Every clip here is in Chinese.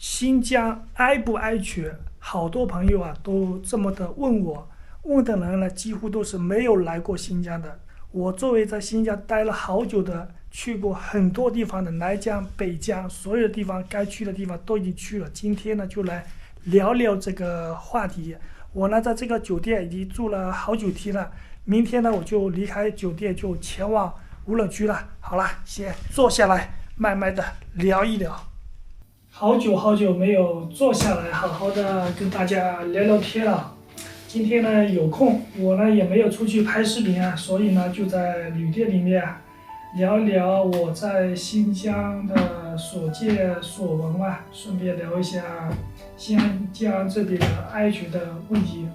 新疆安不安全？好多朋友啊都这么的问我，问的人呢几乎都是没有来过新疆的。我作为在新疆待了好久的，去过很多地方的南疆、北疆，所有的地方该去的地方都已经去了。今天呢就来聊聊这个话题。我呢在这个酒店已经住了好几天了，明天呢我就离开酒店就前往无人区了。好了，先坐下来慢慢的聊一聊。好久好久没有坐下来好好的跟大家聊聊天了。今天呢有空，我呢也没有出去拍视频啊，所以呢就在旅店里面聊一聊我在新疆的所见所闻啊，顺便聊一下新疆这边的安全的问题。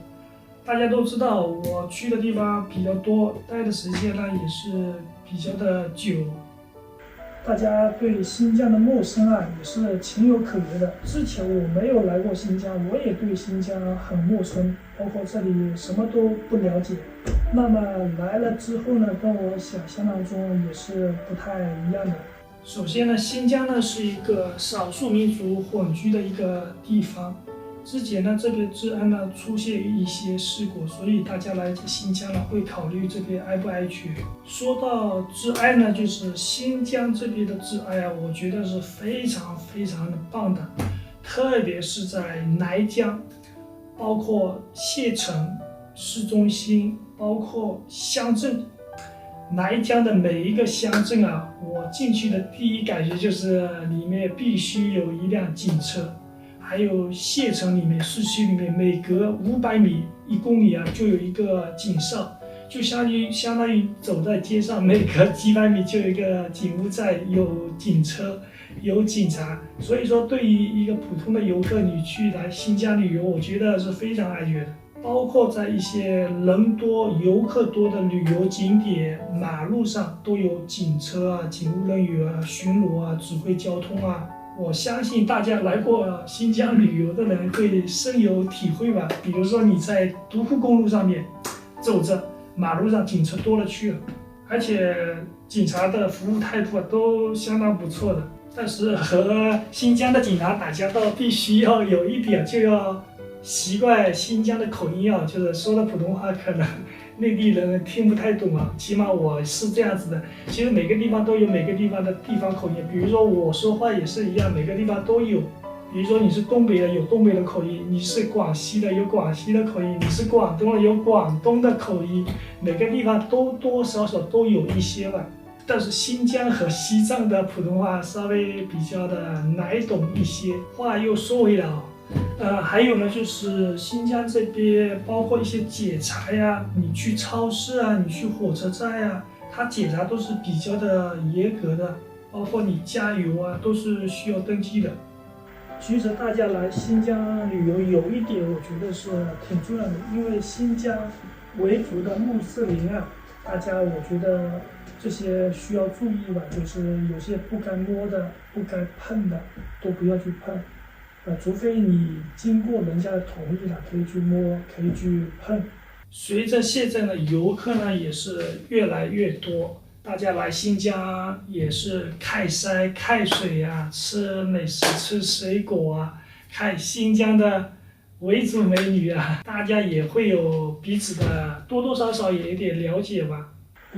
大家都知道我去的地方比较多，待的时间呢也是比较的久。大家对新疆的陌生啊，也是情有可原的。之前我没有来过新疆，我也对新疆很陌生，包括这里什么都不了解。那么来了之后呢，跟我想象当中也是不太一样的。首先呢，新疆呢是一个少数民族混居的一个地方。之前呢，这边治安呢出现一些事故，所以大家来新疆呢会考虑这边安不安全。说到治安呢，就是新疆这边的治安啊，我觉得是非常非常的棒的，特别是在南疆，包括县城、市中心，包括乡镇。南疆的每一个乡镇啊，我进去的第一感觉就是里面必须有一辆警车。还有县城里面、市区里面，每隔500米、1公里啊，就有一个警哨，就相当于走在街上，每隔几百米就有一个警务站，有警车，有警察。所以说，对于一个普通的游客，你去来新疆旅游，我觉得是非常安全的。包括在一些人多、游客多的旅游景点，马路上都有警车啊、警务人员啊、巡逻啊、指挥交通啊。我相信大家来过新疆旅游的人会深有体会吧。比如说你在独库公路上面走着，马路上警车多了去了，而且警察的服务态度都相当不错的。但是和新疆的警察打交道，必须要有一点就要习惯新疆的口音啊，就是说的普通话可能内地人听不太懂啊，起码我是这样子的。其实每个地方都有每个地方的地方口音，比如说我说话也是一样，每个地方都有。比如说你是东北的，有东北的口音；你是广西的，有广西的口音；你是广东的，有广东的口音。每个地方都多少少都有一些吧。但是新疆和西藏的普通话稍微比较的难懂一些。话又说回来还有呢，就是新疆这边包括一些检查呀，你去超市啊，你去火车站呀，它检查都是比较的严格的，包括你加油啊，都是需要登记的。其实大家来新疆旅游有一点我觉得是挺重要的，因为新疆维族的穆斯林啊，大家我觉得这些需要注意吧，就是有些不该摸的、不该碰的都不要去碰。除非你经过人家的同意了，可以去摸，可以去碰。随着现在的游客呢也是越来越多，大家来新疆也是看山看水啊，吃美食吃水果啊，看新疆的维族美女啊，大家也会有彼此的多多少少也有点了解吧。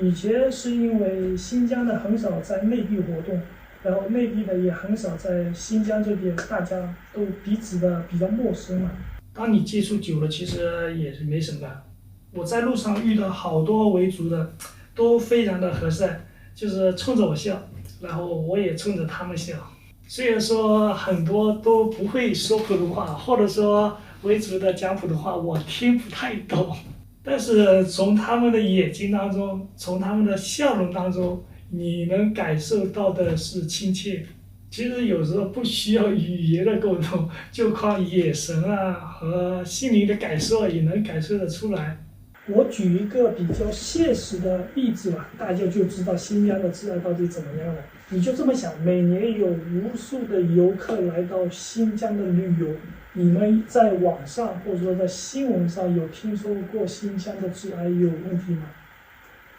以前是因为新疆的很少在内地活动，然后内地的也很少在新疆这边，大家都彼此的比较陌生嘛。当你接触久了，其实也是没什么。我在路上遇到好多维族的，都非常的和善，就是冲着我笑，然后我也冲着他们笑。虽然说很多都不会说普通话，或者说维族的讲普通话我听不太懂，但是从他们的眼睛当中，从他们的笑容当中，你能感受到的是亲切。其实有时候不需要语言的沟通，就靠眼神啊和心灵的感受也能感受得出来。我举一个比较现实的例子吧，大家就知道新疆的治安到底怎么样了。你就这么想，每年有无数的游客来到新疆的旅游，你们在网上或者说在新闻上有听说过新疆的治安有问题吗？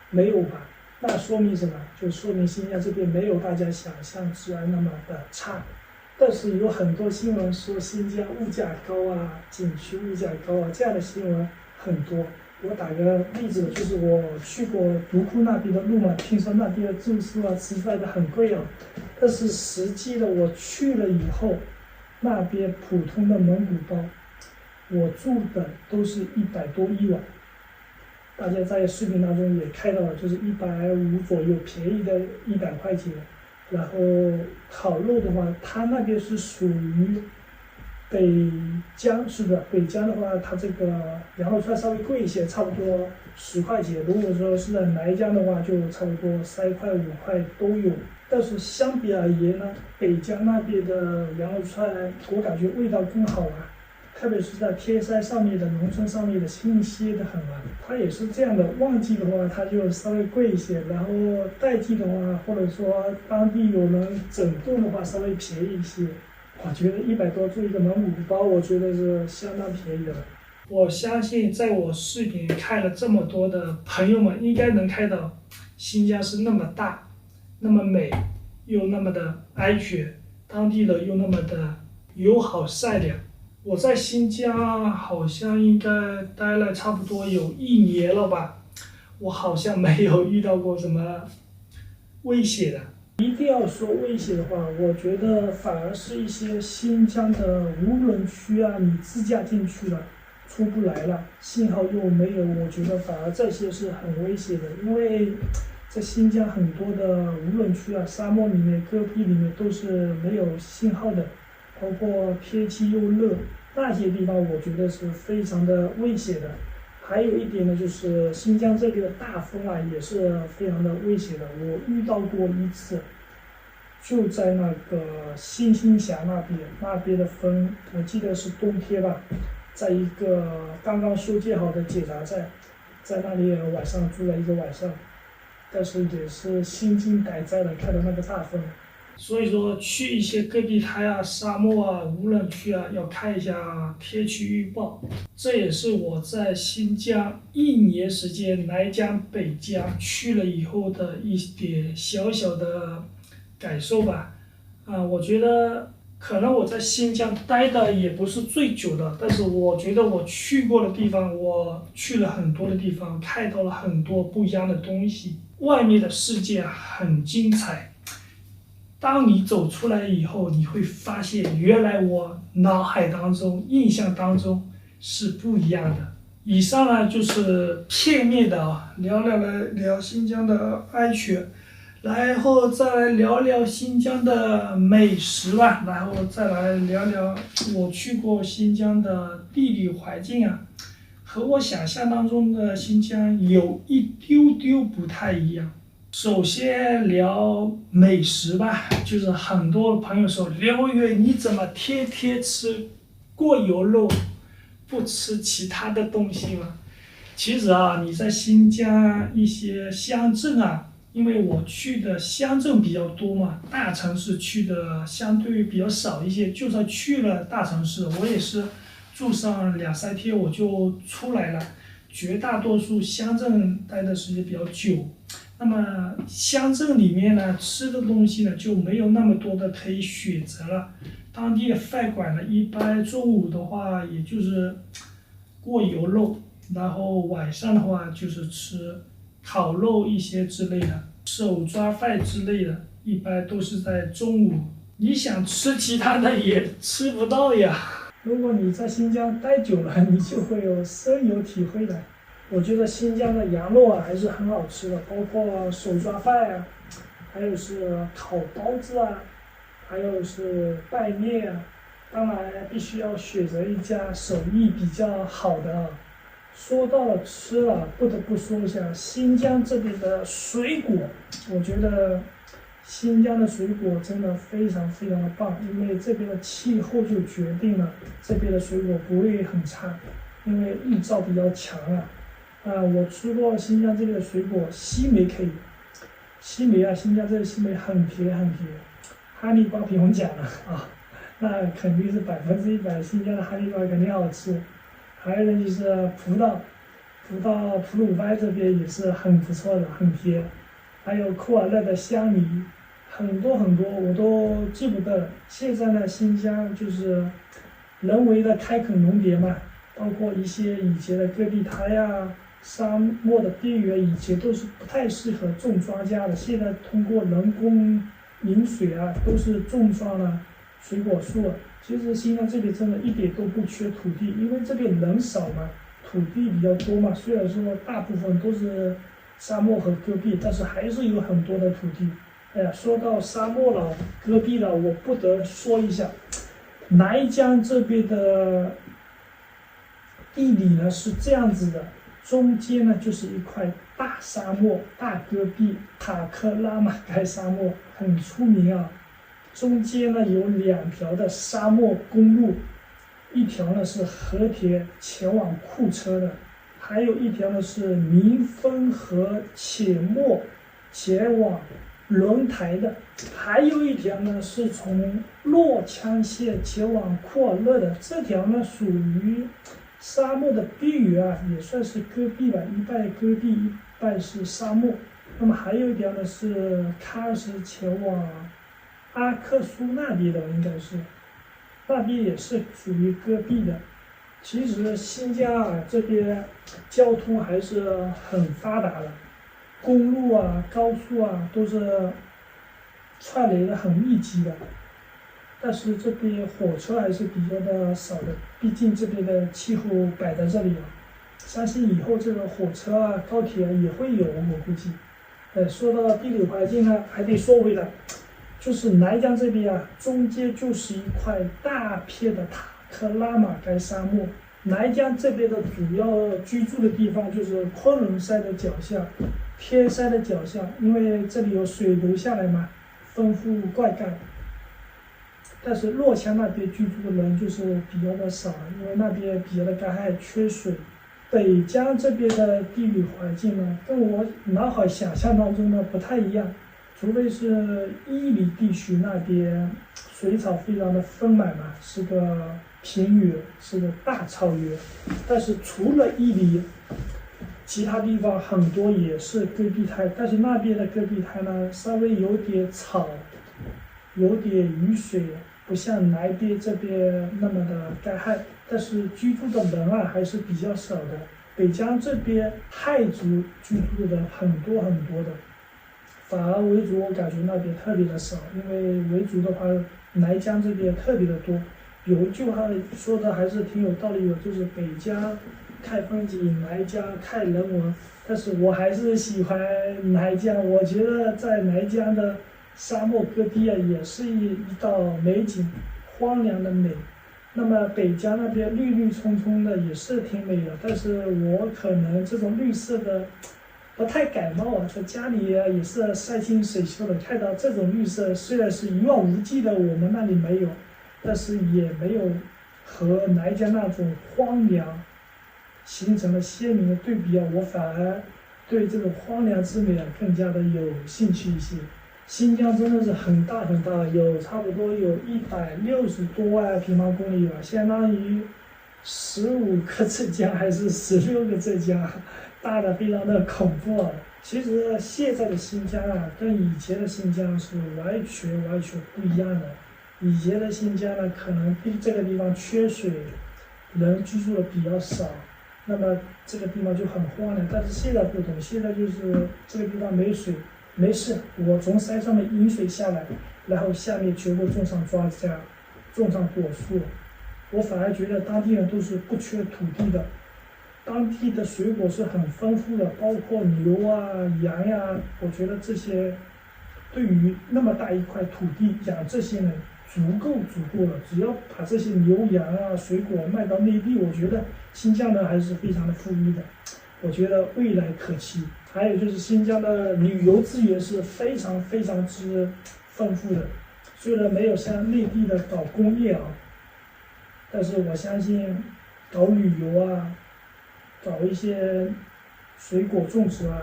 没有吧？那说明什么？就说明新疆这边没有大家想象治安那么的差。但是有很多新闻说新疆物价高啊，景区物价高啊，这样的新闻很多。我打个例子，就是我去过独库那边的路嘛，听说那边的住宿啊、吃饭的很贵啊。但是实际的我去了以后，那边普通的蒙古包，我住的都是100多一晚。大家在视频当中也看到了，就是150左右，便宜的100块钱。然后烤肉的话，它那边是属于北疆，是的，北疆的话，它这个羊肉串稍微贵一些，差不多10块钱。如果说是在南疆的话，就差不多3块5块都有。但是相比而言呢，北疆那边的羊肉串，我感觉味道更好啊。特别是在天山上面的农村上面的，新鲜的很啊。它也是这样的，旺季的话它就稍微贵一些，然后淡季的话，或者说当地有人整顿的话，稍微便宜一些。我觉得100多做一个蒙古包，我觉得是相当便宜的了。我相信在我视频看了这么多的朋友们，应该能看到新疆是那么大，那么美，又那么的安全，当地的又那么的友好善良。我在新疆好像应该待了差不多有1年了吧，我好像没有遇到过什么危险的。一定要说危险的话，我觉得反而是一些新疆的无人区啊，你自驾进去了，出不来了，信号又没有，我觉得反而这些是很危险的。因为在新疆很多的无人区啊，沙漠里面、戈壁里面都是没有信号的，包括天气又热，那些地方我觉得是非常的危险的。还有一点呢，就是新疆这边的大风啊，也是非常的危险的。我遇到过一次，就在那个新兴峡那边的风，我记得是冬天吧，在一个刚刚修建好的检查站，在那里晚上住了一个晚上，但是也是心惊胆战的，看到那个大风。所以说，去一些戈壁滩啊、沙漠啊、无人区啊，要看一下天气预报。这也是我在新疆1年时间南疆、北疆去了以后的一点小小的感受吧。我觉得可能我在新疆待的也不是最久的，但是我觉得我去过的地方，我去了很多的地方，看到了很多不一样的东西。外面的世界很精彩。当你走出来以后，你会发现原来我脑海当中、印象当中是不一样的。以上呢就是片面的聊新疆的安全，然后再来聊聊新疆的美食吧，然后再来聊聊我去过新疆的地理环境啊，和我想象当中的新疆有一丢丢不太一样。首先聊美食吧，就是很多朋友说刘宇你怎么天天吃过油肉，不吃其他的东西吗？其实啊，你在新疆一些乡镇啊，因为我去的乡镇比较多嘛，大城市去的相对比较少一些。就算去了大城市，我也是住上2、3天我就出来了。绝大多数乡镇待的时间比较久。那么乡镇里面呢，吃的东西呢就没有那么多的可以选择了。当地的饭馆呢，一般中午的话也就是过油肉，然后晚上的话就是吃烤肉一些之类的，手抓饭之类的，一般都是在中午。你想吃其他的也吃不到呀。如果你在新疆待久了，你就会有深有体会的。我觉得新疆的羊肉啊还是很好吃的，包括手抓饭啊，还有是烤包子啊，还有是拌面啊。当然必须要选择一家手艺比较好的啊。说到了吃了，不得不说一下新疆这边的水果，我觉得新疆的水果真的非常非常的棒，因为这边的气候就决定了这边的水果不会很差，因为日照比较强啊。我吃过新疆这边的水果，西梅可以，西梅啊，新疆这个西梅很甜很甜，哈密瓜不用讲了啊，那肯定是100%，新疆的哈密瓜肯定好吃。还有呢就是葡萄吐鲁番这边也是很不错的，很甜。还有库尔勒的香梨，很多很多我都记不得了。现在呢，新疆就是人为的开垦农田嘛，包括一些以前的戈壁滩呀、沙漠的边缘，以前都是不太适合种庄稼的。现在通过人工引水啊，都是种上了水果树了。其实新疆这边真的一点都不缺土地，因为这边人少嘛，土地比较多嘛。虽然说大部分都是沙漠和戈壁，但是还是有很多的土地。哎呀，说到沙漠了、戈壁了，我不得说一下，南疆这边的地理呢是这样子的，中间呢就是一块大沙漠、大戈壁，塔克拉玛干沙漠很出名啊。中间呢有2条的沙漠公路，一条呢是和田前往库车的，还有一条呢是民丰和且末前往轮台的，还有一条呢是从洛羌县前往库尔勒的。这条呢属于沙漠的边缘啊，也算是戈壁吧，一半戈壁，一半是沙漠。那么还有一条呢是喀尔什前往阿克苏那边的，应该是那边也是属于戈壁的。其实新疆啊这边交通还是很发达的，公路啊、高速啊都是串联的很密集的。但是这边火车还是比较的少的，毕竟这边的气候摆在这里啊，相信以后这个火车啊、高铁啊也会有，我估计。说到地理环境呢，还得说回来，就是南疆这边啊，中间就是一块大片的塔克拉玛干沙漠。南疆这边的主要居住的地方就是昆仑山的脚下、天山的脚下，因为这里有水流下来嘛，丰富灌溉。但是洛羌那边居住的人就是比较的少，因为那边比较的干旱缺水。北疆这边的地理环境呢，跟我脑海想象当中呢不太一样，除非是伊犁地区那边水草非常的丰满嘛，是个平原，是个大草原。但是除了伊犁，其他地方很多也是戈壁滩，但是那边的戈壁滩呢稍微有点草，有点雨水，不像南边这边那么的干旱。但是居住的人啊还是比较少的。北疆这边汉族居住的很多很多的，反而维族我感觉那边特别的少，因为维族的话，南疆这边特别的多。有一句话说的还是挺有道理的，就是北疆看风景，南疆看人文。但是我还是喜欢南疆，我觉得在南疆的沙漠戈壁啊，也是一道美景，荒凉的美。那么北疆那边绿绿葱葱的也是挺美的，但是我可能这种绿色的不太感冒啊，在家里也是山清水秀的，看到这种绿色虽然是一望无际的，我们那里没有，但是也没有和南疆那种荒凉形成了鲜明的对比啊，我反而对这种荒凉之美啊更加的有兴趣一些。新疆真的是很大很大，差不多有160多万平方公里吧，相当于15个浙江还是16个浙江，大的非常的恐怖啊！其实现在的新疆啊，跟以前的新疆是完全不一样的。以前的新疆呢，可能这个地方缺水，人居住的比较少，那么这个地方就很荒凉。但是现在不同，现在就是这个地方没水。没事，我从山上面引水下来，然后下面全部种上庄稼，种上果树。我反而觉得当地人都是不缺土地的，当地的水果是很丰富的，包括牛啊、羊呀、我觉得这些对于那么大一块土地养这些人足够了。只要把这些牛羊啊、水果卖到内地，我觉得新疆人还是非常的富裕的。我觉得未来可期。还有就是新疆的旅游资源是非常之丰富的，虽然没有像内地的搞工业啊，但是我相信搞旅游啊，搞一些水果种植啊，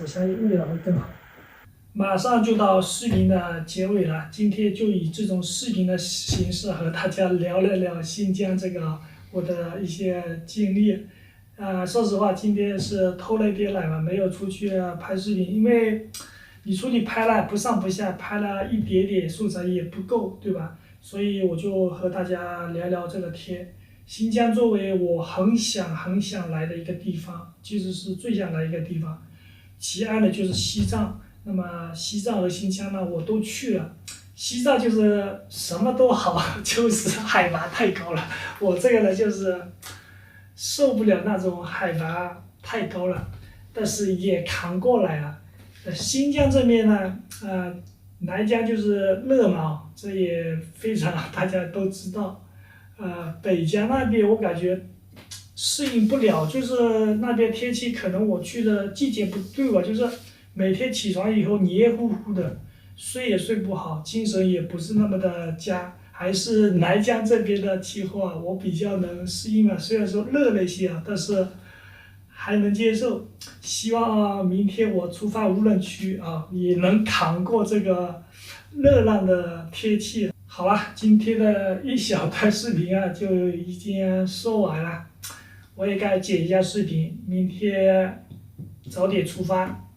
我相信未来会更好。马上就到视频的结尾了，今天就以这种视频的形式和大家聊新疆这个我的一些经历。说实话，今天是偷了一点懒嘛，没有出去拍视频，因为你说你拍了不上不下，拍了一点点素材也不够，对吧？所以我就和大家聊聊这个天。新疆作为我很想来的一个地方，其实是最想来一个地方。其二呢就是西藏，那么西藏和新疆呢我都去了。西藏就是什么都好，就是海拔太高了。我这个人就是受不了那种海拔太高了，但是也扛过来了。新疆这边呢，来江就是热嘛，这也非常大家都知道。北疆那边我感觉适应不了，就是那边天气可能我去的季节不对吧，就是每天起床以后黏糊糊的，睡也睡不好，精神也不是那么的佳。还是南疆这边的气候啊，我比较能适应啊，虽然说热了一些啊，但是还能接受。希望啊，明天我出发无人区啊，也能扛过这个热浪的天气。好了，今天的一小段视频啊，就已经说完了。我也该剪一下视频，明天早点出发。